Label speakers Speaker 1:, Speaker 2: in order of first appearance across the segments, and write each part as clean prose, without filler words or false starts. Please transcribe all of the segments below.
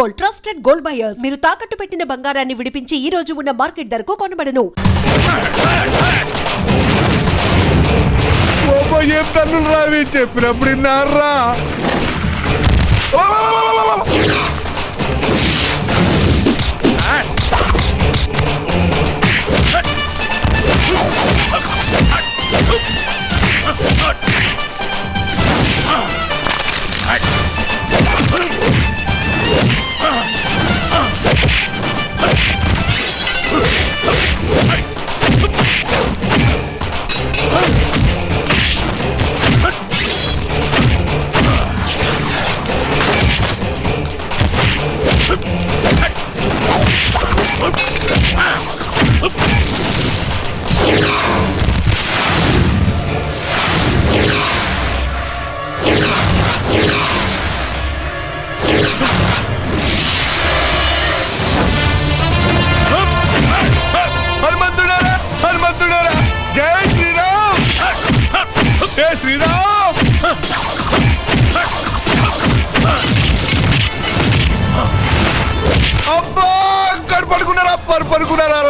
Speaker 1: Gold, trusted gold buyers. మీరు తాకట్టు పెట్టిన బంగారాన్ని విడిపించి ఈ రోజు ఉన్న మార్కెట్ ధరకు కొనబడను.
Speaker 2: చెప్పినప్పుడు విన్నారా? శ్రీరామ్ అబ్బా పడుకున్నారా పడుకున్నారా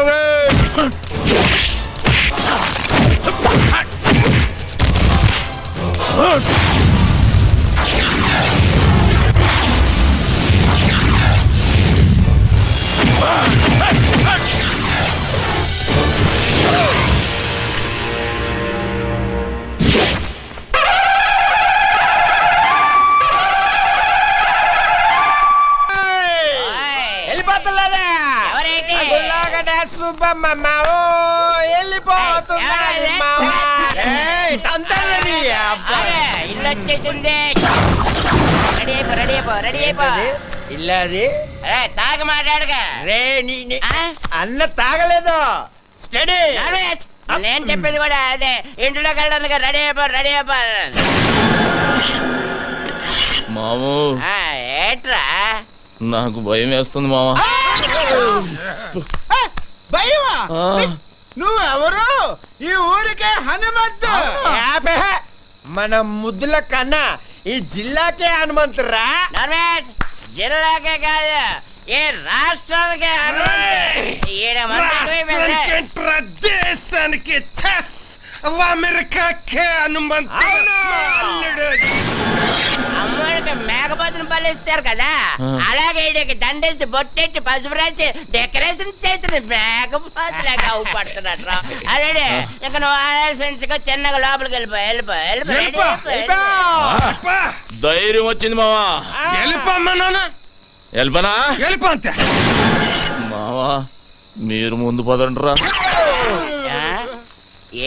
Speaker 2: రే
Speaker 3: తాగ మాట్లాడగా రే అన్న తాగలేదు. స్టడీ నేను చెప్పేది కూడా అదే. ఇంట్లోకి వెళ్ళడానికి రెడీ అయిపో.
Speaker 4: మాము
Speaker 3: ఏట్రా
Speaker 4: నాకు భయం వేస్తుంది మావా.
Speaker 5: భయమా? నువ్వెవరు? ఈ ఊరికే హనుమంతు.
Speaker 3: మన ముద్దుల కన్నా ఈ జిల్లాకే హనుమంతురా. జిల్లాకే కాదు ఏ రాష్ట్రానికే
Speaker 2: దేశానికి అమెరికాకే హనుమంతు.
Speaker 3: అమ్మడికి మేకపోతుని పలిస్తారు కదా, అలాగే వీడికి దండేసి బొట్టెట్టి పసుపు రాసి డెకరేషన్ చేసిన మేకపోతులాగా అవుపడుతున్నట్రా. అలాగే ఇక నువ్వు ఆలోచించుకో, చిన్నగా లోపలికి వెళ్ళిపో.
Speaker 4: ధైర్యం వచ్చింది మావా. వెళ్ళిపోనా
Speaker 2: వెళ్ళిపోతే
Speaker 4: మావా మీరు ముందు పదండ్రా.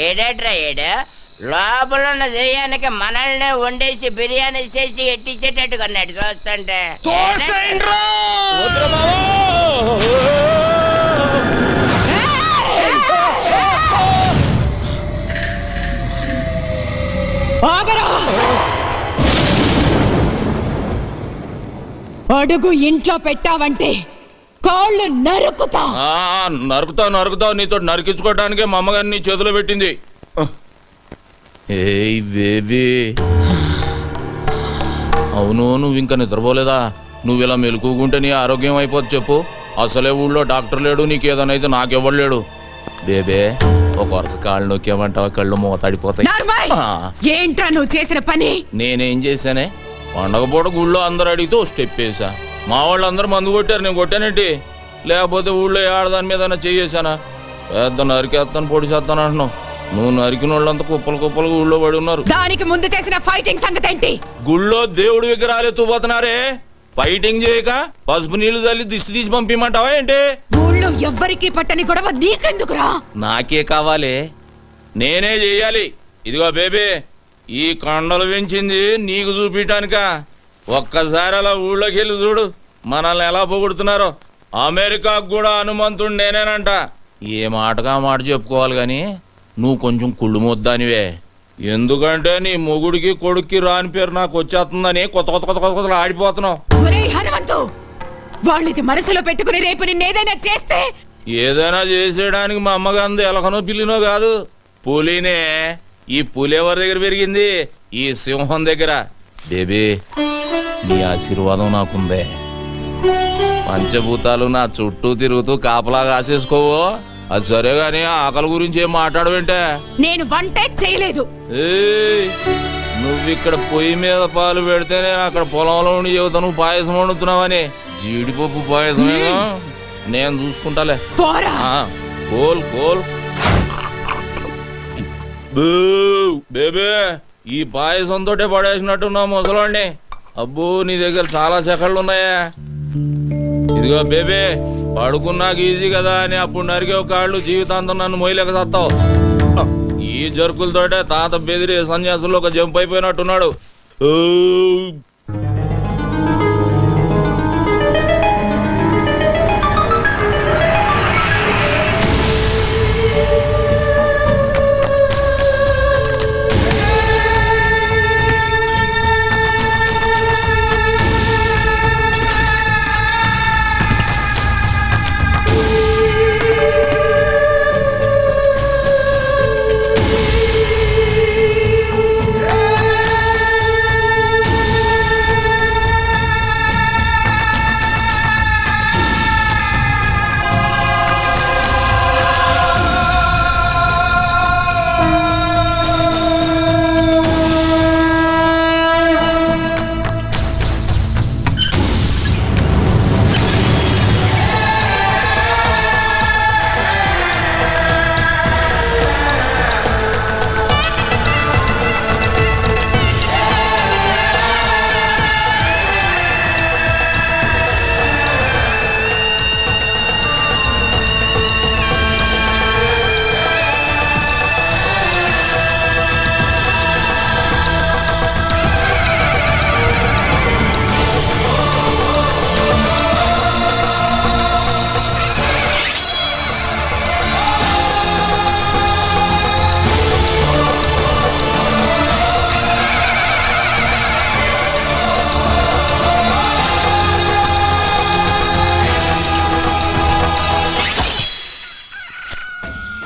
Speaker 3: ఏడేట్రా లోపల ఉన్న దెయ్యానికి మనల్ని వండేసి బిర్యానీ చేసి ఎట్టించేటట్టు కొన్నాడు చూస్తుంటే.
Speaker 6: అడుగు ఇంట్లో పెట్టావంటే కాళ్ళు
Speaker 4: నరుకుతావు. నీతో నరికించుకోవటానికే మా అమ్మగారిని నీ చేతిలో పెట్టింది. ఏయ్ బేబీ, అవును నువ్వు ఇంకా నిద్రపోలేదా? నువ్వు ఇలా మెలుకుంటే నీ ఆరోగ్యం అయిపోద్ది. చెప్పు, అసలే ఊళ్ళో డాక్టర్ లేడు, నీకు ఏదైనా అయితే నాకెవ్వడు లేడు. బేబే ఒక వరుస కాళ్ళు నొక్కేమంటావా కళ్ళు మూతడిపోతాయి.
Speaker 6: ఏంట్రా నువ్వు చేసిన పని?
Speaker 4: నేనేం చేశానే? పండగ పూట గుళ్ళో అందరు అడిగితే ఓ స్టెప్ వేసా. మా వాళ్ళు అందరూ మందు కొట్టారు, నేను కొట్టానేంటి? లేకపోతే ఊళ్ళో ఆడదాని మీద చేసానా? పెద్ద నరికేస్తాను పొడి చేస్తాను అంటున్నావు. నువ్వు నరికిన వాళ్ళంతా కుప్పలు ఊళ్ళో పడి ఉన్నారు.
Speaker 6: దానికి ముందు చేసిన ఫైటింగ్ సంగతి ఏంటి?
Speaker 4: గుళ్ళో దేవుడి విగ్రహాలు ఎత్తుపోతున్నారే, ఫైటింగ్ చేయక పసుపు నీళ్లు తల్లి దిష్టి తీసి పంపిమంటావా ఏంటి?
Speaker 6: ఊళ్ళో ఎవ్వరికి పట్టని గొడవ నీకెందుకురా?
Speaker 4: నాకే కావాలి, నేనే చెయ్యాలి. ఇదిగో బేబీ, ఈ కొండలు పెంచింది నీకు చూపించటానిక. ఒక్కసారి అలా ఊళ్ళోకి వెళ్ళి చూడు, మనల్ని ఎలా పొగుడుతున్నారో. అమెరికాకు కూడా హనుమంతుడు నేనేనంట. ఏ మాటగా మాట చెప్పుకోవాలి గాని నువ్వు కొంచెం కుళ్ళు ముద్దానివే. ఎందుకంటే నీ మొగుడికి కొడుక్కి రాని పేరు నాకు వచ్చేస్తుందని కొత్త ఆడిపోతున్నావు.
Speaker 6: వాళ్ళది మనసులో పెట్టుకుని రేపు నిన్నేదైనా చేస్తే?
Speaker 4: ఏదైనా చేసేయడానికి మా అమ్మగాంది ఎలకనో పిల్లినో కాదు, పులినే. ఈ పులి ఎవరి దగ్గర పెరిగింది? ఈ సింహం దగ్గర. బేబీ నీ ఆశీర్వాదం నాకుందే. పంచభూతాలు నా చుట్టూ తిరుగుతూ కాపలా కాసేసుకోవో. అది సరే గాని ఆకలి గురించి ఏం మాట్లాడవేంటే?
Speaker 6: నేను వంటే చేయలేదు.
Speaker 4: ఏయ్, నువ్వు ఇక్కడ పొయ్యి మీద పాలు పెడితే నేను అక్కడ పొలంలో ఉండి చెబుతాను పాయసం వండుతున్నావని. జీడిపప్పు పాయసమేగా, నేను చూసుకుంటాలే.
Speaker 6: పోరా.
Speaker 4: కోల్ కోల్ బేబే, ఈ పాయసంతో పడేసినట్టున్నా ముసలాండి. అబ్బో, నీ దగ్గర చాలా సెకళ్ళు ఉన్నాయా? ఇదిగో బేబే, పడుకున్నాక ఈజీ కదా అని అప్పుడు నరికే కాళ్ళు జీవితాంతం నన్ను మొయ్యలేక సత్తావు. ఈ జరుకులతోటే తాత బెదిరి సన్యాసుల్లో ఒక జంప్ అయిపోయినట్టున్నాడు.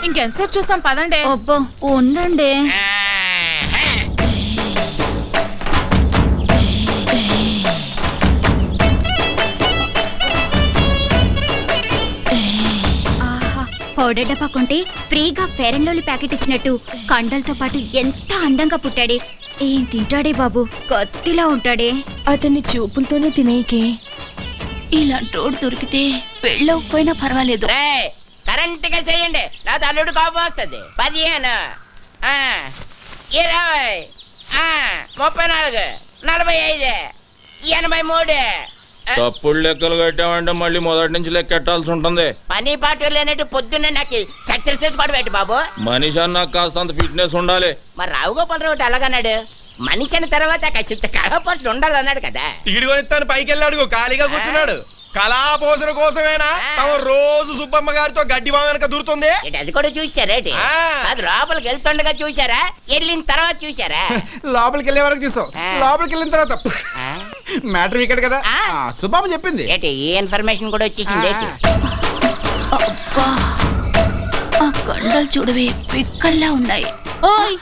Speaker 6: ఇంకెంతసేపు చూస్తాం, పదండి.
Speaker 7: అబ్బో ఉండండి. పౌడర్ డబ్బా కొంటే ఫ్రీగా ఫెయిర్ అండ్ లవ్లీ ప్యాకెట్ ఇచ్చినట్టు కండలతో పాటు ఎంత అందంగా పుట్టాడే. ఏం తింటాడే బాబు, కత్తిలా ఉంటాడే.
Speaker 8: అతన్ని చూపులతోనే తినేకే. ఇలాంటోడు దొరికితే పెళ్ళవకపోయినా పర్వాలేదు.
Speaker 3: కరెంట్ గా చేయండి, నా తల్లుడు కోపం వస్తుంది. 15, 20, 34, 45, 83.
Speaker 4: తప్పుడు లెక్కలు కట్టామంటే మళ్ళీ మొదటి నుంచి లెక్కెట్టాల్సి ఉంటుంది.
Speaker 3: పని పాటు లేనట్టు పొద్దున్నే నాకు సక్సెస్ కూడా పెట్టి బాబు.
Speaker 4: మనిషి అన్నాక కాస్తంత ఫిట్నెస్ ఉండాలి.
Speaker 3: మరి రావు గోపాల్ రావు అలాగన్నాడు. మనిషి అన్న తర్వాత కాస్త కళాపోషణ ఉండాలన్నాడు కదా.
Speaker 2: టికెట్ కొనిస్తాను పైకి వెళ్ళాడు, ఖాళీగా కూర్చున్నాడు. కళాపోషణ కోసమేనా తమ రోజు సుబ్బమ్మ గారితో గడ్డి బావ వెనక దూరుతుంది?
Speaker 3: అది కూడా చూసారేటి? అది లోపలికి వెళ్తుండగా చూసారా, వెళ్ళిన తర్వాత చూసారా?
Speaker 5: లోపలికి వెళ్ళే వరకు చూసాం, లోపలికి వెళ్ళిన తర్వాత మ్యాటర్ ఇక్కడ కదా. సుబ్బమ్మ చెప్పింది
Speaker 3: ఏంటి, ఈ ఇన్ఫర్మేషన్ కూడా వచ్చేసింది.
Speaker 8: ఆ కండలు చూడవే, పిక్కల్లా ఉన్నాయి.
Speaker 6: ఓయ్,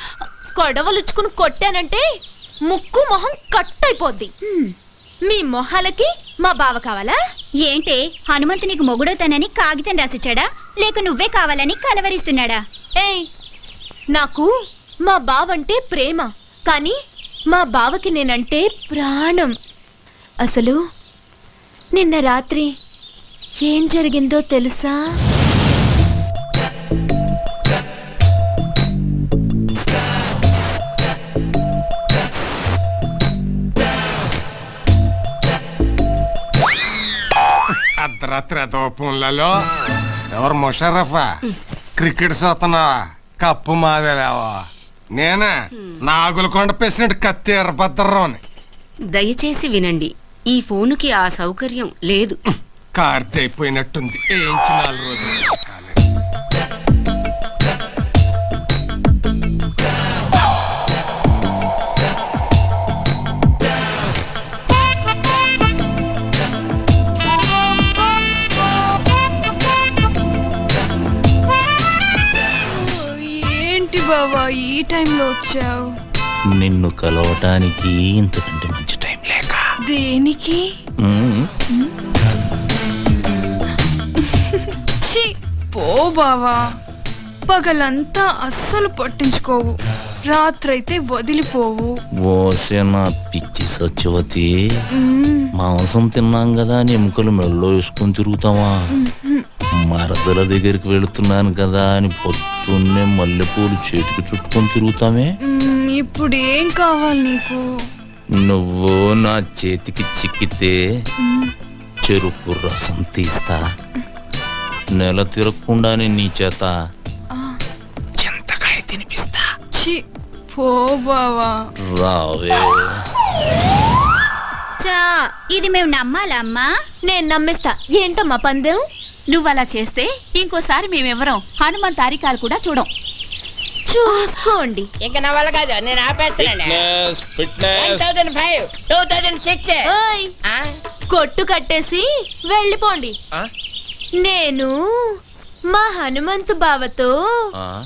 Speaker 6: కొడవలుచ్చుకుని కొట్టానంటే ముక్కు మొహం కట్ అయిపోద్ది. మీ మొహాలకి మా బావ కావాలా
Speaker 7: ఏంటే, హనుమంతు నీకు మొగుడవుతానని కాగితం రాసిచ్చాడా, లేక నువ్వే కావాలని కలవరిస్తున్నాడా?
Speaker 6: ఏయ్, నాకు మా బావంటే ప్రేమ, కానీ మా బావకి నేనంటే ప్రాణం. అసలు నిన్న రాత్రి ఏం జరిగిందో తెలుసా?
Speaker 2: అర్ధరాత్రి దోపంలలో ఎవరు ముషరఫా క్రికెట్ చూస్తున్నావా? కప్పు మాదేవా? నేనే నాగులకొండ ప్రెసిడెంట్ కత్తి ఎర్రభద్రరావుని.
Speaker 9: దయచేసి వినండి, ఈ ఫోనుకి ఆ సౌకర్యం లేదు.
Speaker 2: కార్తె అయిపోయినట్టుంది, ఏంచి 4 రోజులు.
Speaker 8: బావా, ఈ టైంలో వచ్చావు?
Speaker 4: నిన్ను కలవటానికి ఇంతకంటే మంచి టైం లేక.
Speaker 8: దేనికి? పో బావా, పగలంతా అస్సలు పట్టించుకోవు, రాత్రైతే వదిలిపోవు.
Speaker 4: ఓసేన పిచ్చి సత్యవతి, మాంసం తిన్నాం కదా అని ఎముకలు మెళ్ళో వేసుకొని తిరుగుతావా? మరదల దగ్గరికి వెళుతున్నాను కదా అని పొద్దున్నే మల్లెపూలు చేతికి చుట్టుకొని తిరుగుతామే.
Speaker 8: ఇప్పుడు ఏం కావాలి నీకు?
Speaker 4: నువ్వు నా చేతికి చిక్కితే చెరుకు రసం తీస్తా, నెల తిరగకుండానే నీ చేత చింతకాయ తినిపిస్తా.
Speaker 8: ఛీ, పో బావా.
Speaker 4: రావే.
Speaker 7: చా, ఇది మేము నమ్మాలా అమ్మా?
Speaker 6: నేను నమ్మిస్తా. ఏంటమ్మా పందెం?
Speaker 8: నువ్వు అలా చేస్తే ఇంకోసారి మేమెవరం హనుమాన్ తారికాలు కూడా చూడం.
Speaker 6: చూసుకోండి.
Speaker 3: ఇంకా నా వల్ల కాదు, నేను ఆపేస్తున్నాను.
Speaker 4: ఫిట్నెస్
Speaker 3: 1005, 2006.
Speaker 6: ఓయ్, కొట్టు కట్టేసి వెళ్ళిపోండి. నేను మా హనుమంతు బావతో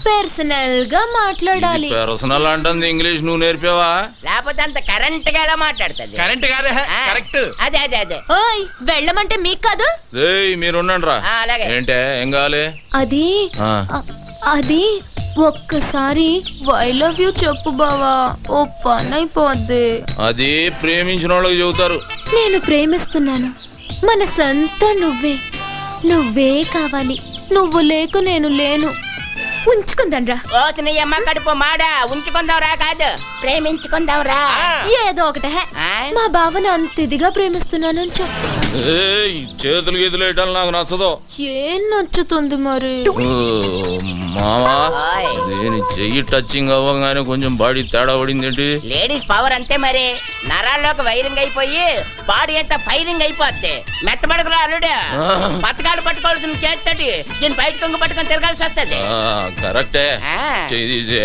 Speaker 6: పర్సనల్ గా మాట్లాడాలి.
Speaker 4: పర్సనల్ అంటుంది ఇంగ్లీష్ నువ్వు నేర్పావా?
Speaker 3: లేకపోతే అంత కరెంట్ గా ఎలా మాట్లాడుతుంది?
Speaker 2: కరెంట్ కాదే కరెక్ట్.
Speaker 3: అదే అదే అదే.
Speaker 6: ఓయ్, వెళ్ళమంటే మీకు కాదు.
Speaker 4: రేయ్ మీరుండండి రా.
Speaker 3: అలాగే.
Speaker 4: ఏంటే ఏం కావాలి?
Speaker 6: అది అది ఒక్కసారి ఐ లవ్ యూ చెప్పు బావా, ఓ పని అయిపోద్ది.
Speaker 4: అది ప్రేమించిన వాళ్ళకి చెబుతారు.
Speaker 6: నేను ప్రేమిస్తున్నాను, మనసంతా నువ్వే కావాలి. నువ్వు లేకు నేను లేను. ఉంచుకుందాన్రా.
Speaker 3: ఓ చిన్నయ్యమ్మ కడుపు మాడా, ఉంచుకుందాం రా కాదు, ప్రేమించుకుందాం రా.
Speaker 6: ఏదో ఒకటే. మా బావను అంత ఇదిగా ప్రేమిస్తున్నానని చెప్పు.
Speaker 4: ఏయ్, చేతులు గీతులు వేయటం నాకు నచ్చదు.
Speaker 6: ఏం నచ్చుతుంది మరి?
Speaker 4: మావా,
Speaker 3: ఓయ్.
Speaker 4: దీని చెయ్యి టచింగ్ అవ్వగానే కొంచెం బాడీ తేడా పడింది ఏంటి?
Speaker 3: లేడీస్ పవర్ అంతే మరి, నరాల్లోకి వైరింగ్ అయిపోయి బాడీ అంతా ఫైరింగ్ అయిపోద్ది. మెత్తబడకురా అల్లుడు, పథకాలు పట్టుకోవాల్సిన చేస్తాడు, దీన్ని బయట కొంగు పట్టుకొని తిరగాల్సి వస్తుంది.
Speaker 4: కరెక్టే. చెయ్యి తీసే,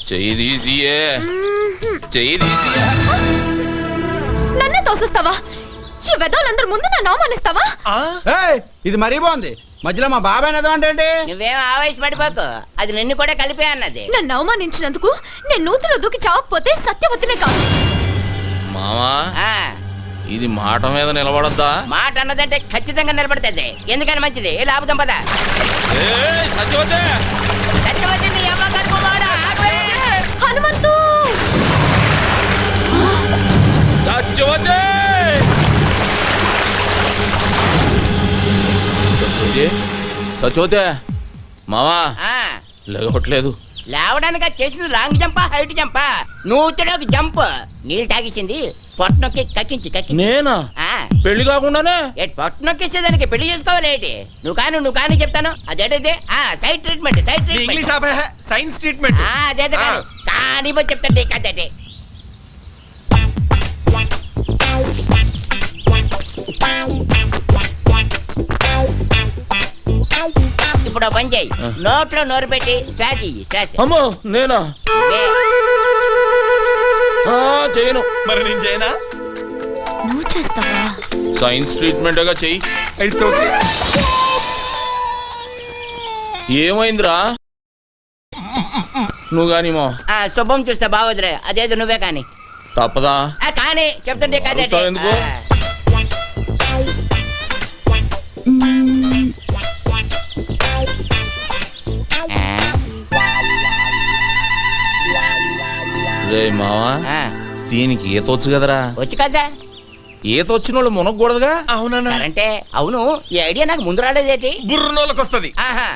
Speaker 4: చెయ్యి తీసియే, చెయ్యి తీసి.
Speaker 6: నన్నే తోసిస్తావా? ఈ వెదవులందరి ముందు నన్ను అవమానిస్తావా?
Speaker 5: ఏయ్, ఇది మరీ బాగుంది. మధ్యలో మా బాబాయ్ ఏదో అంటే
Speaker 3: నువ్వేం ఆవేశపడిపోకు, అది నిన్ను కూడా కలిపే అన్నది.
Speaker 6: నన్ను అవమానించినందుకు నేను నూతిలో దూకి చావకపోతే సత్యవతినే కాదు.
Speaker 4: మావా,
Speaker 3: ఆ,
Speaker 4: ఇది మాట మీద నిలబడద్దా?
Speaker 3: మాట అన్నదంటే ఖచ్చితంగా నిలబడుతుంది. ఎందుకని మంచిది, ఏ లాభం పద.
Speaker 4: సత్యవతే,
Speaker 3: సత్యవతి నీ అమ్మ కడుపు మాడా, ఆపే.
Speaker 6: హనుమంతు!
Speaker 4: సత్యవతే, సత్యవతే, మావా
Speaker 3: ఆ,
Speaker 4: లేవట్లేదు.
Speaker 3: లేవడానికి చేసింది లాంగ్ జంపా హైట్ జంపా? నూతిలోకి జంప్. నీళ్ళు తాగేసింది, పొట్టనొక్కి కక్కించి
Speaker 4: నేనా? పెళ్లి కాకుండానే
Speaker 3: పొట్ట నొక్కేసేదానికి పెళ్లి చేసుకోవాలి ఏంటి? నువ్వు కానీ చెప్తాను. అదేంటిది? Side treatment, side treatment.
Speaker 2: English ఆపే సైన్స్ ట్రీట్మెంట్.
Speaker 3: అదే కానీ చెప్తాండి కదండి. ఇప్పుడు ఓ పని చేయి, నోట్లో నోరు పెట్టి శ్వాస ఇయ్యి, శ్వాస.
Speaker 4: అమ్మో, నేనా? చేయను.
Speaker 2: మరి నేను చేయనా?
Speaker 6: నువ్వు చేస్తావా?
Speaker 4: సైన్స్ ట్రీట్మెంట్ గా చెయ్యి.
Speaker 2: అయితే ఓకే.
Speaker 4: ఏమైందిరా? నువ్వు కాని మా
Speaker 3: శుభం చూస్తే బాగోదురే, అదేదో నువ్వే కానీ.
Speaker 4: తప్పదా?
Speaker 3: కానీ చెప్తుంటే కదండి.
Speaker 4: అడుగుతావు ఎందుకు? రే మావా, దీనికి ఈత వచ్చు కదరా?
Speaker 3: వచ్చు కదా.
Speaker 4: ఈత వచ్చిన వాళ్ళు మునగకూడదుగా?
Speaker 2: అవునన్నా.
Speaker 3: అంటే అవును, ఈ ఐడియా నాకు ముందు రాలేదేటి?
Speaker 2: బుర్రనోళ్ళకి వస్తుంది.
Speaker 3: ఆహా.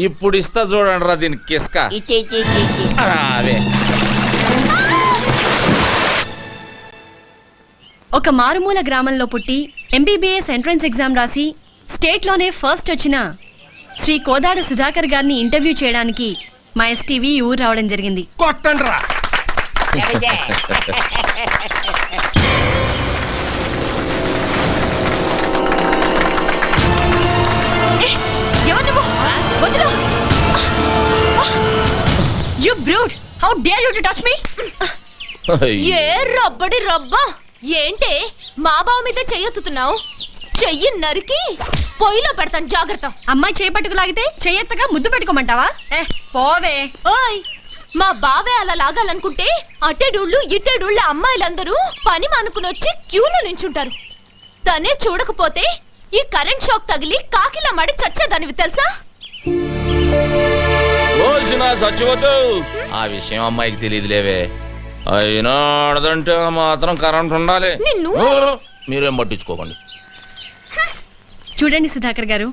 Speaker 4: ఇప్పుడు ఇస్తా చూడండి రా దీనికి కిస్క.
Speaker 3: ఇచ్చి
Speaker 4: అవే.
Speaker 10: ఒక మారుమూల గ్రామంలో పుట్టి ఎంబీబీఎస్ ఎంట్రన్స్ ఎగ్జామ్ రాసి స్టేట్లోనే ఫస్ట్ వచ్చిన శ్రీ కోదాడ సుధాకర్ గారిని ఇంటర్వ్యూ చేయడానికి మా ఎస్టీవీ ఊరు రావడం జరిగింది.
Speaker 2: కొట్టండి రా.
Speaker 10: You brute! How dare you to touch me?
Speaker 6: ఏ రబ్బడి రబ్బా, ఏంటే మా బావ మీద చెయ్యెత్తుతున్నావు? చెయ్యి నరికి పొయ్యిలో పెడతాను, జాగ్రత్త.
Speaker 10: అమ్మాయి చేపట్టుకు లాగితే చెయ్యెత్తగా ముద్దు పెట్టుకోమంటావా? పోవే.
Speaker 6: ఓయ్, మా బావే అలా లాగాలనుకుంటే అట్టేడూళ్ళు ఇట్టేడూళ్ళ అమ్మాయిలందరూ పని మానుకుని వచ్చి క్యూలో నించుంటారు. తనే చూడకపోతే ఈ కరెంట్ షాక్ తగిలి కాకిలా మడి చచ్చేదానివి తెలుసా?
Speaker 4: రోజున సచ్చిపోతూ ఆ విషయం అమ్మాయికి తెలియదులేవే. అయినా ఆడదంటే మాత్రం కరెంట్ ఉండాలి.
Speaker 6: నిన్ను
Speaker 4: మీరేం పట్టించుకోకండి.
Speaker 10: చూడండి సుధాకర్ గారు,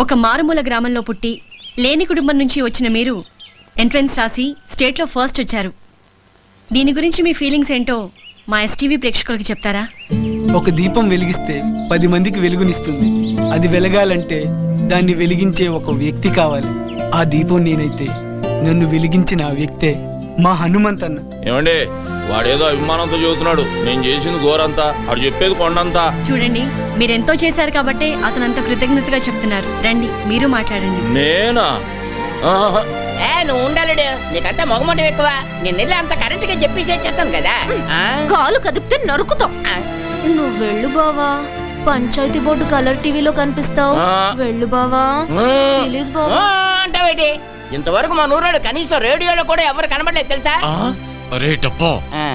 Speaker 10: ఒక మారుమూల గ్రామంలో పుట్టి లేని కుటుంబం నుంచి వచ్చిన మీరు ఎంట్రన్స్ రాసి స్టేట్లో ఫస్ట్ వచ్చారు. దీని గురించి మీ ఫీలింగ్స్ ఏంటో మా ఎస్టీవీ ప్రేక్షకులకి చెప్తారా?
Speaker 11: ఒక దీపం వెలిగిస్తే 10 మందికి వెలుగునిస్తుంది. అది వెలగాలంటే దాన్ని వెలిగించే ఒక వ్యక్తి కావాలి. ఆ దీపం నేనైతే నన్ను వెలిగించిన ఆ వ్యక్తే మా హనుమంతన్న.
Speaker 4: ఏమండి, వాడేదో అభిమానంతో చెబుతున్నాడు. నేను చేసింది ఘోరంతా, వాడు చెప్పేది కొండంతా.
Speaker 10: చూడండి, మీరెంతో చేశారు కాబట్టే అతను అంత కృతజ్ఞతగా చెప్తున్నారు. రండి, మీరు మాట్లాడండి.
Speaker 4: నేనా? ఆహా.
Speaker 3: నువ్వు ఉండాలడు, నీకంతా మొగమొండం ఎక్కువ. నేను అంత కరెంట్ గా చెప్పేసేస్తాను కదా.
Speaker 6: కాలు కదిపితే నరుకుతాం. నువ్వు వెళ్ళు బావా, పంచాయతీ బోర్డు కలర్ టీవీలో కనిపిస్తావు. వెళ్ళు బావా, ప్లీజ్ బావా.
Speaker 3: అంటావేటి? ఇంతవరకు మా నూరాడు కనీసం రేడియోలో కూడా ఎవరు కనబడలేదు తెలుసా?
Speaker 2: అరే డబ్బా,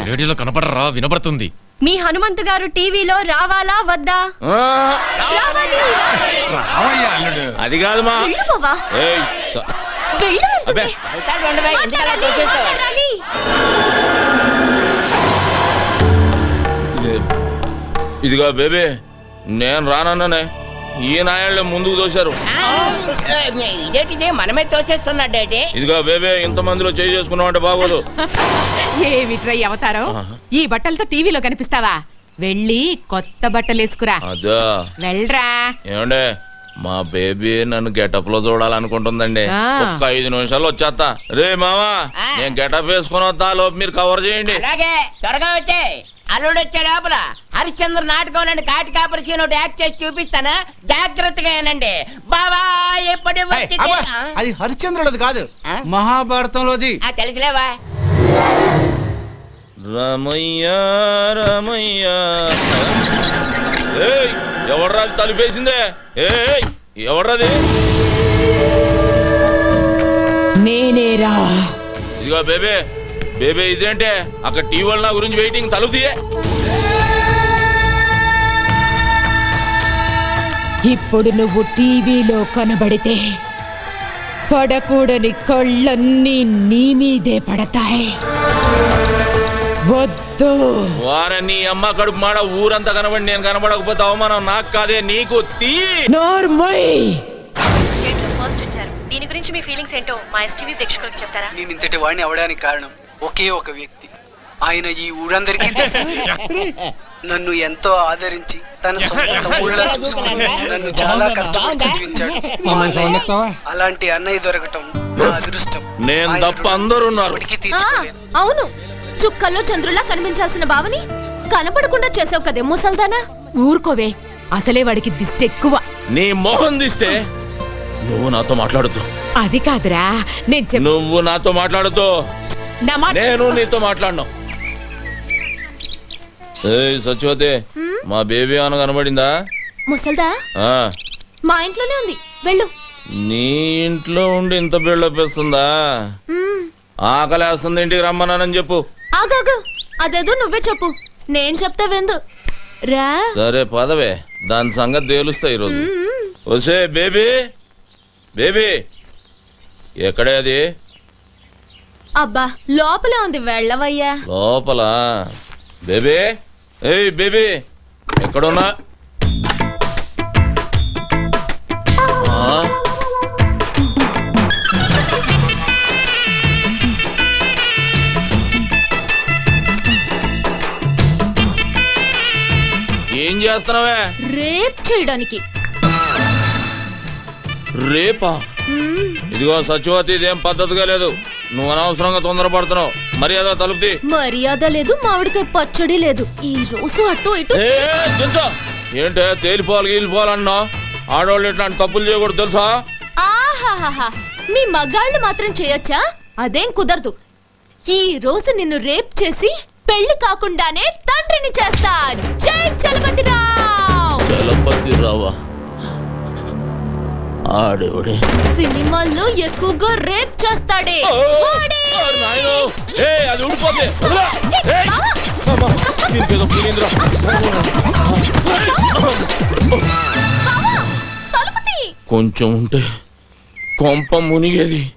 Speaker 2: రేడియోలో కనపడరా? వినపడుతుంది.
Speaker 10: మీ హనుమంతు గారు టీవీలో రావాలా వద్దా?
Speaker 4: అది కాదు మా.
Speaker 6: వెళ్ళు బావా,
Speaker 4: ఏయ్,
Speaker 6: వెళ్ళు
Speaker 4: అబ్బే.
Speaker 3: వెళ్తాడు ఉండవే, ఎందుకలా తోసేస్తావు?
Speaker 6: మాట్లాడాలి.
Speaker 4: ఇదిగో బేబీ, నేను రానన్నానే, ఈ నాయాళ్ళే ముందుకు తోశారు.
Speaker 3: ఇదేంటిది మనమే తోచేస్తున్నాడేటి?
Speaker 4: ఇదిగో బేబీ, ఇంత మందిలో చేయి చేసుకున్నావు అంటే బాగోదు.
Speaker 8: ఏమిట్రై అవతారం? ఈ బట్టలతో టీవీలో కనిపిస్తావా? వెళ్ళి కొత్త బట్టలు వేసుకురా.
Speaker 4: అదా
Speaker 8: వెళ్ళరా.
Speaker 4: ఏమండే, మా బేబీ నన్ను గెటప్ లో చూడాలనుకుంటుందండి. ఒక్క 5 నిమిషాలు వచ్చేస్తా. రే మామా, నేను గెటప్ వేసుకుని వస్తా, లోపు మీరు కవర్ చేయండి.
Speaker 3: అలాగే, త్వరగా వచ్చే. అల్లుడు వచ్చే లోపల హరిశ్చంద్ర నాటకం నుండి కాటి కాపరి సీన్ ఒకటి యాక్ట్ చేసి చూపిస్తాను, జాగ్రత్తగా ఏనండి. బావా ఎప్పుడు
Speaker 5: అది హరిశ్చంద్రుడిది కాదు, మహాభారతంలోది.
Speaker 3: తెలుసులేవా?
Speaker 4: రమయ్య రమయ్య. ఏయ్, ఎవడ్రా తలుపేసిందే? ఏయ్, ఎవడ్రాది?
Speaker 8: నేనేరా.
Speaker 4: ఇదిగో బేబీ, బేబీ ఇదేంటే అక్కడ టీవీ నా గురించి వెయిటింగ్, తలుపు తీయే.
Speaker 8: ఇప్పుడు నువ్వు టీవీలో కనబడితే పడకూడని కళ్ళన్నీ నీ మీదే పడతాయి. వద్దు.
Speaker 4: వారని అమ్మ కడుపు మాడ, ఊరంతా కనబడి నేను కనబడకపోతే అవమానం నాకు కాదే నీకు. తీ
Speaker 8: నోర్మోయ్.
Speaker 10: ఫస్ట్ వచ్చారు. దీని గురించి మీ ఫీలింగ్స్ ఏంటో మా ఎస్టీవీ ప్రేక్షకులకి చెప్తారా?
Speaker 11: నేను ఇంతటి వాడిని అవడానికి కారణం ఒకే ఒక వ్యక్తి. ఆయన ఈ ఊరందరికీ తెలుసు. నన్ను ఎంతో ఆదరించి తన సొంత తమ్ముళ్ళ చూసుకుని నన్ను చాలా కష్టపడి చదివించాడు. అలాంటి అన్నయ్య దొరకటం నా అదృష్టం.
Speaker 4: నేను తప్ప అందరూ ఉన్నారు.
Speaker 6: అవును, చుక్కల్లో చంద్రులా కనిపించాల్సిన బావని కనపడకుండా చేసావు కదే ముసల్దానా.
Speaker 8: ఊరుకోవే, అసలే వాడికి దిష్టి ఎక్కువ.
Speaker 4: నీ మొహం తీస్తే నువ్వు నాతో మాట్లాడుతూ.
Speaker 8: అది కాదురా,
Speaker 4: నువ్వు నాతో మాట్లాడుతూ, నేను నీతో మాట్లాడను. ఏయ్ సత్యవతి, మా బేబీ ఏమైనా కనబడిందా?
Speaker 6: ముసల్దా మా ఇంట్లోనే ఉంది, వెళ్ళు.
Speaker 4: నీ ఇంట్లో ఉండి ఇంత బిల్డప్ వేస్తుందా? ఆకలేస్తుంది, ఇంటికి రమ్మన్నానని చెప్పు.
Speaker 6: ఆగాగు, అదేదో నువ్వే చెప్పు, నేను చెప్తా వెందు రా.
Speaker 4: సరే పదవే, దాని సంగతి తేలుస్తా ఈరోజు. వసే బేబీ, బేబీ ఎక్కడే అది?
Speaker 6: అబ్బా లోపలే ఉంది, వెళ్ళవయ్యా.
Speaker 4: లోపల? బేబీ, ఏయ్ బేబీ, ఎక్కడున్నా? ఏం చేస్తున్నావే?
Speaker 6: రేప్ చేయడానికి.
Speaker 4: రేపా? ఇదిగో సత్యవతి, ఇదేం పద్ధతిగా లేదు. నువ్వు అనవసరంగా తొందరపడుతున్నావు. మర్యాద తలుపుది.
Speaker 6: మర్యాద లేదు, మామిడికాయ పచ్చడి లేదు. ఈ రోజు అటు ఇటు.
Speaker 4: ఏంటే తేలిపోవాలి గీలిపోవాలన్నా? ఆడవాళ్ళు ఇట్లాంటి తప్పులు చేయకూడదు తెలుసా?
Speaker 6: ఆహాహా, మీ మగాళ్ళు మాత్రం చేయొచ్చా? అదేం కుదరదు. ఈ రోజు నిన్ను రేప్ చేసి పెళ్లి కాకుండానే తండ్రిని చేస్తా. జై చలపతిరావు.
Speaker 4: చలపతిరావా? ఆడేవాడే
Speaker 6: సినిమాల్లో ఎక్కువగా రేప్ చేస్తాడే.
Speaker 4: అది ఊడిపోతే కొంచెం ఉంటే కొంప మునిగేది.